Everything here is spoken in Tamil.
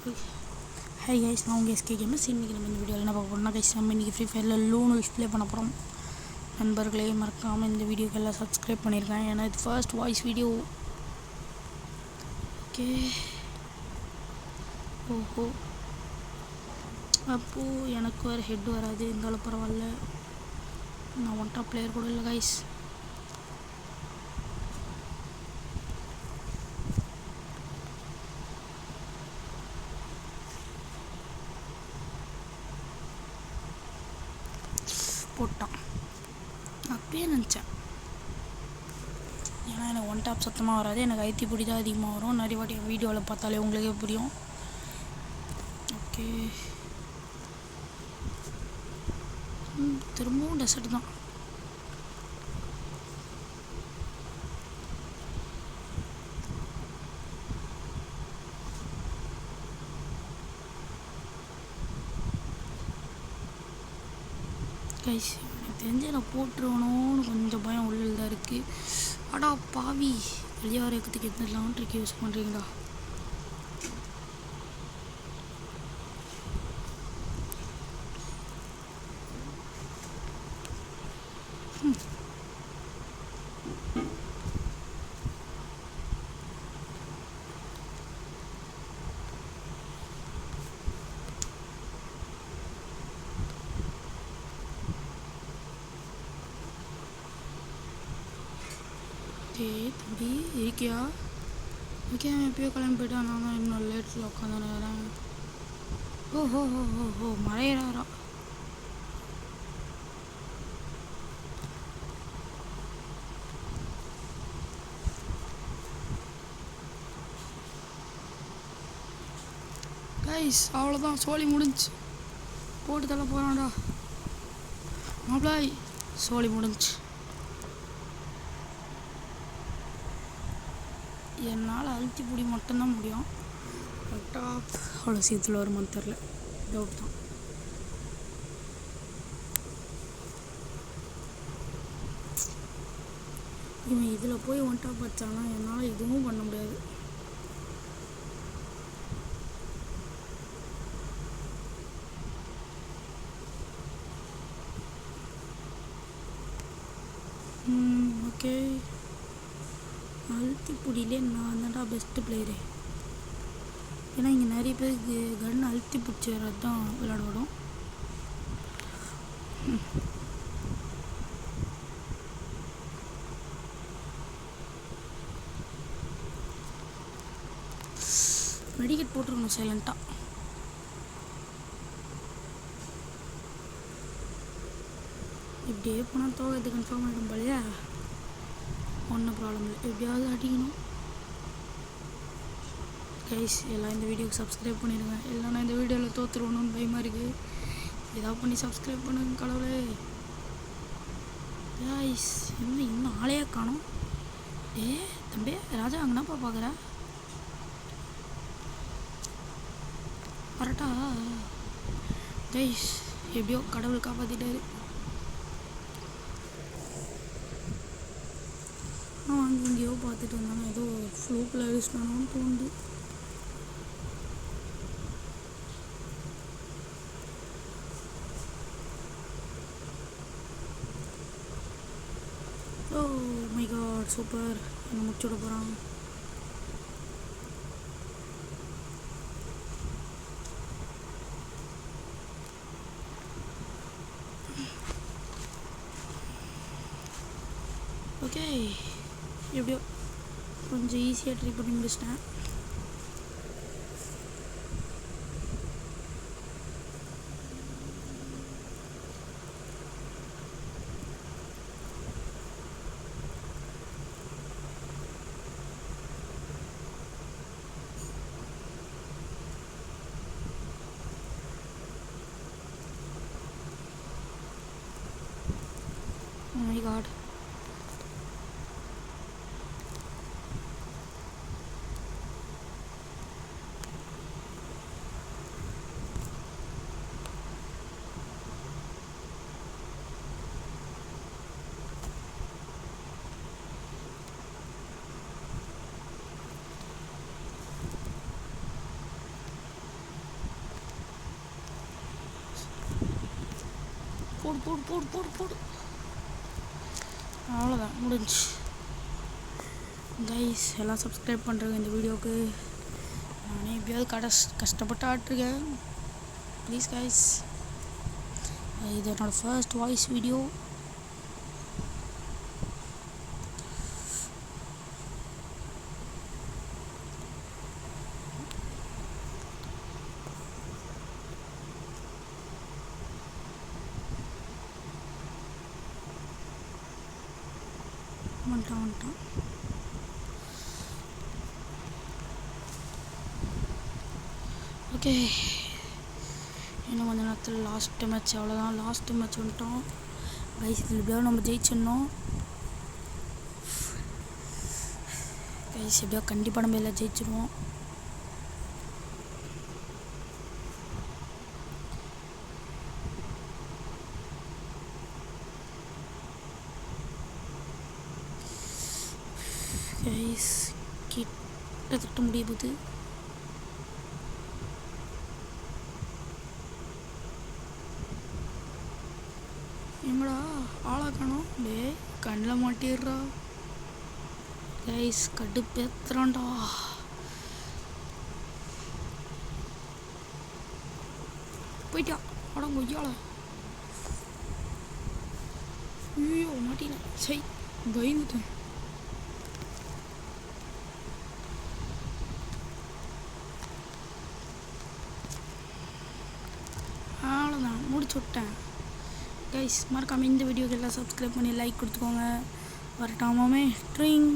ஹை கைஸ், நான் உங்கள் எஸ்கே கேமர்ஸ். இன்றைக்கி நம்ம இந்த வீடியோவில் என்ன பார்க்க போகிறோம்னா கைஸ், நம்ம இன்றைக்கி ஃப்ரீ ஃபயரில் லூன் உல்ஃப் ப்ளே பண்ண போகிறோம். நண்பர்களே, மறக்காமல் இந்த வீடியோக்கு எல்லாம் சப்ஸ்கிரைப் பண்ணியிருக்கேன், ஏன்னா இது ஃபர்ஸ்ட் வாய்ஸ் வீடியோ. ஓகே, ஓஹோ, அப்போது எனக்கு வேறு ஹெட் வராது, இருந்தாலும் பரவாயில்ல. நான் ஒன் டாப் பிளேயர் கூட இல்லை கைஸ். போட்டான், அப்பயே நினச்சேன். ஏன்னா எனக்கு ஒன் டாப் சத்தமாக வராது, எனக்கு ஐத்தி பொடி தான் அதிகமாக வரும். நிறைய வாட்டி வீடியோவில் பார்த்தாலே உங்களுக்கே புரியும். ஓகே, திரும்பவும் டெசர்ட் தான். கைஸ், எனக்கு தெரிஞ்சு நான் போட்டுருவணும்னு கொஞ்சம் பயம் உள்ளில் தான் இருக்குது. அடா பாவி, வெளியே வர இருக்கிறதுக்கு எத்தனை ட்ரிக் யூஸ் பண்ணுறீங்களா? தம்பி இருக்கியா? ஓகே, அவன் எப்பயோ கிளம்பி போயிட்டான். நான் தான் இன்னும் லேட்டில் உட்காந்துருக்கிறேன். ஓஹோ ஹோ ஹோ ஹோ, மழையிறாரா? கைஸ், அவ்வளோதான், சோழி முடிஞ்சு. போட்டு தள்ள போகிறான்டா மாப்பிளாய், சோழி முடிஞ்சு. என்னால் அழுத்தி பிடி மட்டும்தான் முடியும். டாப் அவ்வளோ சீக்கிரத்தில் வருமானு தெரில, டவுட் தான். இவன் இதில் போய் ஒன் டாப் வச்சானா என்னால் எதுவும் பண்ண முடியாது. ஓகே, அழுத்தி பிடியிலே நான் தான்டா பெஸ்ட்டு பிளேயரு. ஏன்னா இங்கே நிறைய பேருக்கு கன் அழுத்தி பிடிச்சி வர்றது தான் விளையாட விடும். மெடிக்கெட் போட்டுருக்கணும் சைலண்ட்டாக. இப்படியே போனால் தோகிறது கன்ஃபார்ம் ஆகிடும் போலையா? ஒன்றும் ப்ராப்ளம் இல்லை, எப்படியாவது அடிக்கணும். கைஸ், எல்லாம் இந்த வீடியோக்கு சப்ஸ்கிரைப் பண்ணிடுங்க. எல்லாம் நான் இந்த வீடியோவில் தோற்றுருவணும்னு பயமாக இருக்குது. ஏதாவது பண்ணி சப்ஸ்கிரைப் பண்ணுங்க கடவுளே. கைஸ், இன்னும் ஆளையே காணும். தம்பி ராஜா, அங்கேனாப்பா பார்க்குற? கரெக்டா? கைஸ், எப்படியோ கடவுள் காப்பாற்றிட்டாரு. அங்கே எங்கேயோ பார்த்துட்டு வந்தாலும் ஏதோ ஃப்ளூக்கில் அடிச்சிட்டானோன்னு தோணுது. ஓ மை காட், சூப்பர், என்ன முடிச்சு விட போகிறான். ஓகே, எப்படியோ கொஞ்சம் ஈஸியாக ட்ரை பண்ணி முடிச்சிட்டேன். Oh my god. போடு போடு போடு போடு போடு. அவ்வளோதான், முடிஞ்சு. கைஸ் எல்லாம் சப்ஸ்கிரைப் பண்ணுறேங்க இந்த வீடியோவுக்கு. நானே எப்படியாவது கஷ்டப்பட்டு ஆட்டிருக்கேன். ப்ளீஸ் கைஸ், இது என்னோடய ஃபர்ஸ்ட் வாய்ஸ் வீடியோ. வந்துட்டான். ஓகே, இன்னும் கொஞ்ச நேரத்தில் லாஸ்ட்டு மேட்ச். அவ்வளோதான், லாஸ்ட்டு மேட்ச் வந்துட்டோம் கைஸ். இதில் எப்படியாவது நம்ம ஜெயிச்சிடணும் கைஸ். எப்படியோ கண்டிப்பாக நம்ம எல்லாம் ஜெயிச்சிடுவோம். கைஸ் கிட்டத்தட்ட முடிய போகுது. எங்கடா ஆளாக்கணும்? டே கண்ணில் மாட்டிடுறா கைஸ், கடுப்பேத்துறான்டா. போயிட்டா அட கொய்யால. ஐயோ மாட்டில, சை பயந்துட்டேன். அவ்வளோதான், முடிச்சு விட்டேன் கைஸ். மறக்காமல் இந்த வீடியோக்கு எல்லாம் சப்ஸ்கிரைப் பண்ணி லைக் கொடுத்துக்கோங்க. வரட்டாமாமே ட்ரிங்.